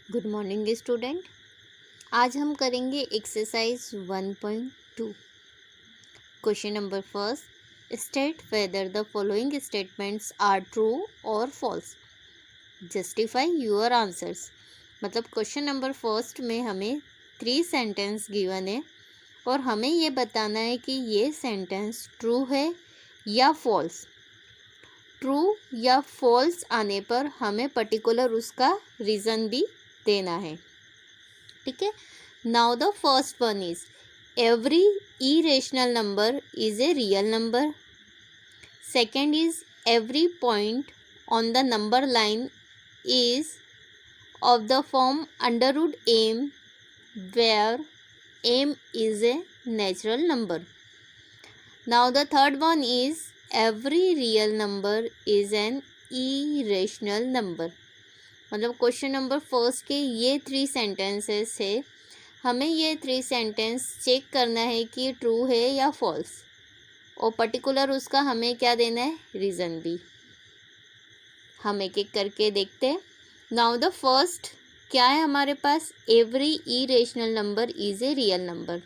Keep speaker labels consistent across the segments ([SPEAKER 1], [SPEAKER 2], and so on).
[SPEAKER 1] Good morning student. आज हम करेंगे exercise 1.2। Question number first, state whether the following statements are true और false, justify your answers. मतलब question number first में हमें 3 सेंटेंस गिवन है और हमें ये बताना है कि ये सेंटेंस ट्रू है या फॉल्स। ट्रू या फॉल्स आने पर हमें पर्टिकुलर उसका रीज़न भी देना है। ठीक है। Now the first one is every irrational number is a real number. Second is every point on the number line is of the form under root m where m is a natural number. Now the third one is every real number is an irrational number. मतलब question number first के ये 3 sentences है, हमें ये 3 sentence check करना है कि true है या फॉल्स, और पर्टिकुलर उसका हमें क्या देना है, रीज़न भी। हम एक एक करके देखते हैं। नाउ द फर्स्ट क्या है हमारे पास, every irrational number is a real number.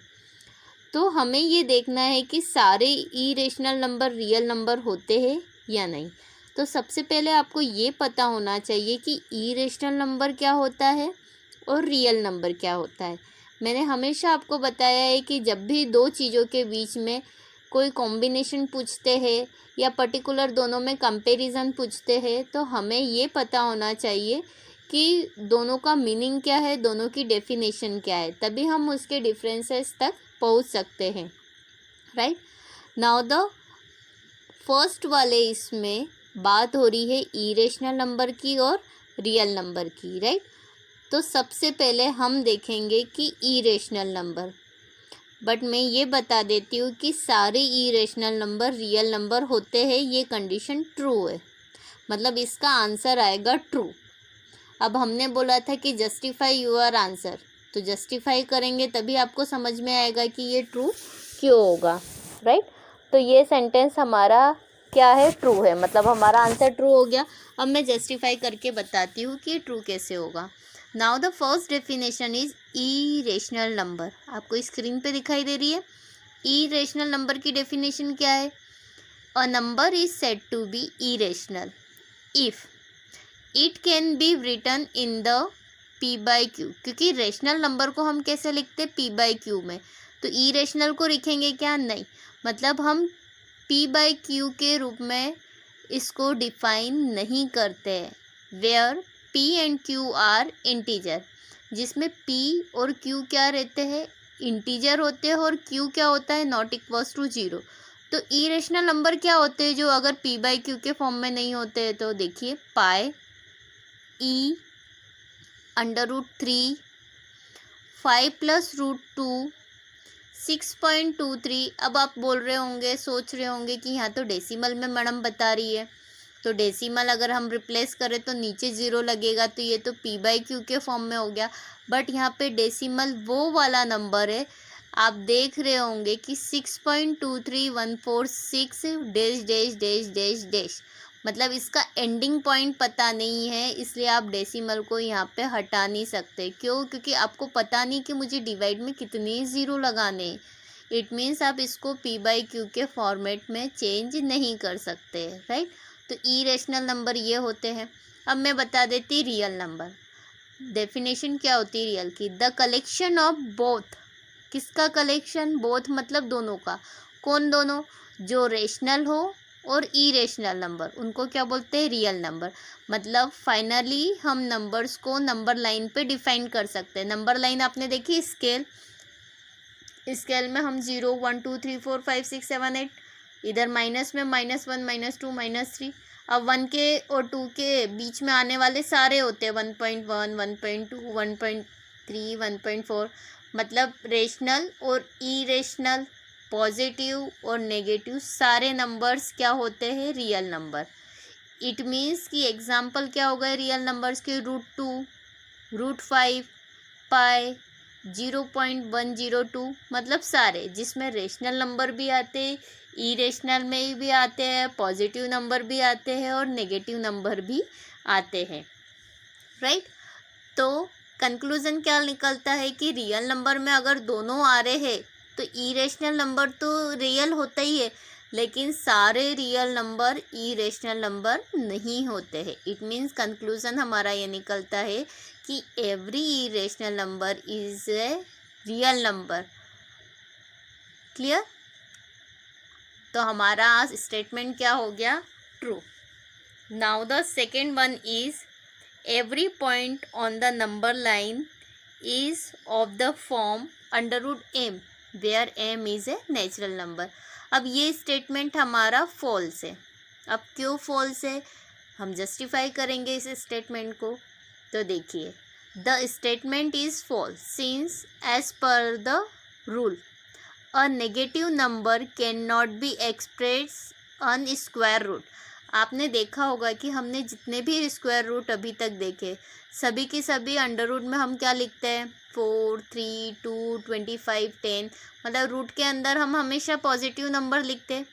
[SPEAKER 1] तो हमें ये देखना है कि सारे इरेशनल नंबर रियल नंबर होते हैं या नहीं। तो सबसे पहले आपको ये पता होना चाहिए कि इरेशनल नंबर क्या होता है और रियल नंबर क्या होता है। मैंने हमेशा आपको बताया है कि जब भी दो चीज़ों के बीच में कोई कॉम्बिनेशन पूछते हैं या पर्टिकुलर दोनों में कंपैरिजन पूछते हैं, तो हमें ये पता होना चाहिए कि दोनों का मीनिंग क्या है, दोनों की डेफिनेशन क्या है, तभी हम उसके डिफरेंसेस तक पहुंच सकते हैं। राइट। नाउ द फर्स्ट वाले इसमें बात हो रही है इरेशनल नंबर की और रियल नंबर की। राइट। तो सबसे पहले हम देखेंगे कि इरेशनल नंबर, बट मैं ये बता देती हूँ कि सारे इरेशनल नंबर रियल नंबर होते हैं, ये कंडीशन ट्रू है। मतलब इसका आंसर आएगा ट्रू। अब हमने बोला था कि जस्टिफाई योर आंसर, तो जस्टिफाई करेंगे तभी आपको समझ में आएगा कि ये ट्रू क्यों होगा। राइट। तो ये सेंटेंस हमारा क्या है, ट्रू है, मतलब हमारा आंसर ट्रू हो गया। अब मैं जस्टिफाई करके बताती हूँ कि ट्रू कैसे होगा। Now the first definition is irrational number, आपको स्क्रीन पे दिखाई दे रही है। इरेशनल नंबर की डेफिनेशन क्या है, a number is said to be irrational if it can be written in the p by q. क्योंकि रेशनल नंबर को हम कैसे लिखते हैं, पी बाई क्यू में, तो इरेशनल को लिखेंगे क्या, नहीं। मतलब हम पी बाई क्यू के रूप में इसको डिफाइन नहीं करते हैं, where p and q are integer, जिसमें पी और क्यू क्या रहते हैं, इंटीजर होते हैं, और क्यू क्या होता है, नॉट इक्वल्स टू 0। तो इरेशनल नंबर क्या होते हैं जो अगर पी बाई क्यू के फॉर्म में नहीं होते हैं, तो देखिए pi e under root 3, 5 plus root 2, 6.23। अब आप बोल रहे होंगे, सोच रहे होंगे कि यहाँ तो डेसिमल में मैडम बता रही है, तो डेसिमल अगर हम रिप्लेस करें तो नीचे 0 लगेगा, तो ये तो पी बाई क्यू के फॉर्म में हो गया। बट यहाँ पे डेसिमल वो वाला नंबर है, आप देख रहे होंगे कि 6.23146 dash dash dash dash dash, मतलब इसका एंडिंग पॉइंट पता नहीं है, इसलिए आप डेसिमल को यहाँ पे हटा नहीं सकते। क्यों? क्योंकि आपको पता नहीं कि मुझे डिवाइड में कितने 0 लगाने हैं। इट मीन्स आप इसको पी बाई क्यू के फॉर्मेट में चेंज नहीं कर सकते। राइट। तो इरेशनल नंबर ये होते हैं। अब मैं बता देती रियल नंबर, डेफिनेशन क्या होती है रियल की, द कलेक्शन ऑफ बोथ। किसका कलेक्शन, बोथ मतलब दोनों का। कौन दोनों, जो रेशनल हो और इरेशनल नंबर, उनको क्या बोलते हैं, रियल नंबर। मतलब फाइनली हम नंबर्स को नंबर लाइन पे डिफाइन कर सकते हैं। नंबर लाइन आपने देखी, स्केल, स्केल में हम 0 1 2 3 4 5 6 7 8, इधर माइनस में -1 -2 -3। अब 1 के और 2 के बीच में आने वाले सारे होते हैं 1.1 1.2 1.3 1.4। मतलब रेशनल और इरेशनल, पॉजिटिव और नेगेटिव सारे नंबर्स क्या होते हैं, रियल नंबर। इट मीन्स कि एग्जाम्पल क्या हो गए रियल नंबर्स के, √2, √5, पाई, 0.102, मतलब सारे, जिसमें रेशनल नंबर भी आते हैं, इरेशनल में भी आते हैं, पॉजिटिव नंबर भी आते हैं और नेगेटिव नंबर भी आते हैं। राइट। तो कंक्लूजन क्या निकलता है कि रियल नंबर में अगर दोनों आ रहे हैं तो इरेशनल नंबर तो रियल होता ही है, लेकिन सारे रियल नंबर इरेशनल नंबर नहीं होते हैं। इट मीन्स कंक्लूजन हमारा ये निकलता है कि every irrational number is a real number. Clear? तो हमारा स्टेटमेंट क्या हो गया? True. Now the second one is every point on the number line is of the form under root m where m is a natural number। अब ये statement हमारा false है। अब क्यों फॉल्स है हम जस्टिफाई करेंगे इस स्टेटमेंट को। तो देखिए, the statement is false since as per the rule a negative number can not be express on square root. आपने देखा होगा कि हमने जितने भी स्क्वायर रूट अभी तक देखे सभी के सभी अंडर रूट में हम क्या लिखते हैं? 4, 3, 2, 25, 10। मतलब रूट के अंदर हम हमेशा पॉजिटिव नंबर लिखते हैं,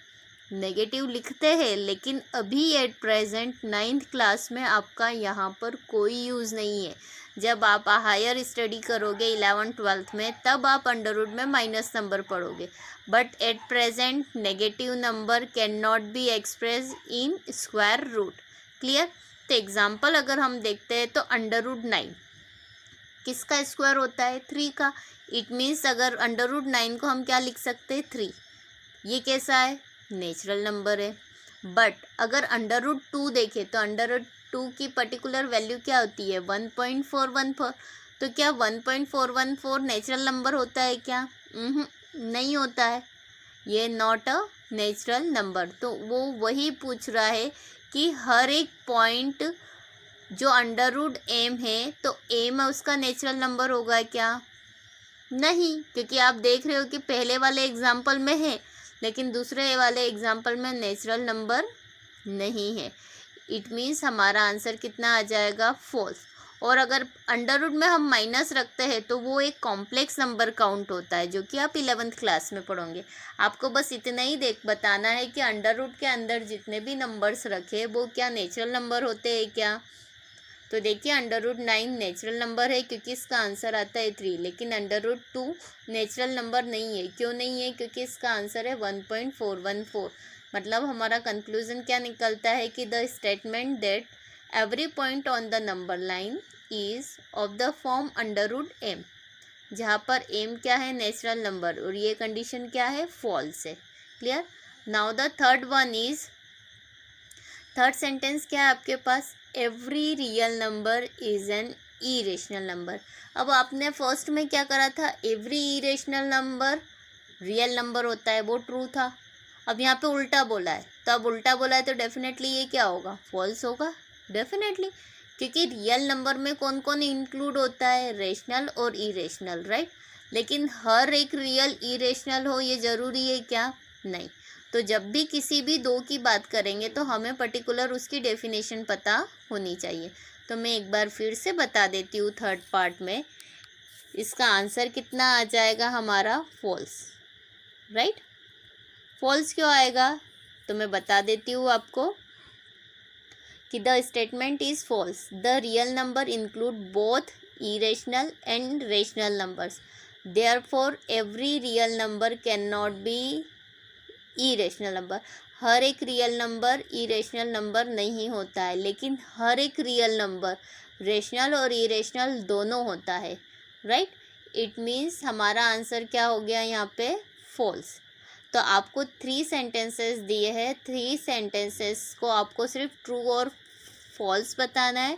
[SPEAKER 1] नेगेटिव लिखते हैं, लेकिन अभी एट प्रेजेंट 9th क्लास में आपका यहाँ पर कोई यूज़ नहीं है। जब आप हायर स्टडी करोगे 11th 12th में तब आप अंडर रूट में माइनस नंबर पढ़ोगे, but at present negative number can not be express in square root. Clear? तो एग्जाम्पल अगर हम देखते हैं तो अंडर रूट 9 किसका स्क्वायर होता है? 3 का। इट मीन्स अगर अंडर रूट 9 को हम क्या लिख सकते हैं? 3। ये कैसा है? नेचुरल नंबर है। बट अगर अंडर रूट 2 देखें तो अंडर रूट 2 की पर्टिकुलर वैल्यू क्या होती है? 1.414। तो क्या 1.414 नेचुरल नंबर होता है क्या? नहीं होता है, ये नॉट अ नेचुरल नंबर। तो वो वही पूछ रहा है कि हर एक पॉइंट जो अंडर रूट एम है तो एम उसका नेचुरल नंबर होगा क्या? नहीं, क्योंकि आप देख रहे हो कि पहले वाले एग्जाम्पल में है लेकिन दूसरे वाले एग्जाम्पल में नेचुरल नंबर नहीं है। इट मीन्स हमारा आंसर कितना आ जाएगा? फॉल्स। और अगर अंडर रूट में हम माइनस रखते हैं तो वो एक कॉम्प्लेक्स नंबर काउंट होता है, जो कि आप 11th क्लास में पढ़ोगे। आपको बस इतना ही बताना है कि अंडर रूट के अंदर जितने भी नंबर्स रखे वो क्या नेचुरल नंबर होते हैं क्या। तो देखिए, अंडर रूट 9 नेचुरल नंबर है क्योंकि इसका आंसर आता है 3, लेकिन अंडर रूट 2 नेचुरल नंबर नहीं है। क्यों नहीं है? क्योंकि इसका आंसर है 1.414। मतलब हमारा कंक्लूजन क्या निकलता है कि the statement that every point on the number line is of the form under root m, जहाँ पर एम क्या है? नेचुरल नंबर, और ये कंडीशन क्या है? फॉल्स है। Clear? Now the third one is, third sentence क्या है आपके पास? Every real number is an irrational number. अब आपने फर्स्ट में क्या करा था? Every irrational number real number होता है, वो ट्रू था। अब यहाँ पे उल्टा बोला है, तो अब उल्टा बोला है तो डेफिनेटली ये क्या होगा? फॉल्स होगा डेफिनेटली, क्योंकि रियल नंबर में कौन कौन इंक्लूड होता है? रेशनल और इरेशनल, राइट। लेकिन हर एक रियल इरेशनल हो ये ज़रूरी है क्या? नहीं। तो जब भी किसी भी दो की बात करेंगे तो हमें पर्टिकुलर उसकी डेफिनेशन पता होनी चाहिए। तो मैं एक बार फिर से बता देती हूँ, थर्ड पार्ट में इसका आंसर कितना आ जाएगा हमारा? False, right. फॉल्स क्यों आएगा? तो मैं बता देती हूँ आपको कि the statement is false. The real number include both irrational and rational numbers, therefore every real number can not be irrational number. हर एक रियल नंबर इरेशनल नंबर नहीं होता है, लेकिन हर एक रियल नंबर रेशनल और इरेशनल दोनों होता है, राइट। इट मीन्स हमारा आंसर क्या हो गया यहाँ पे? फॉल्स। तो आपको 3 सेंटेंसेस दिए हैं, 3 सेंटेंसेस को आपको सिर्फ ट्रू और फॉल्स बताना है।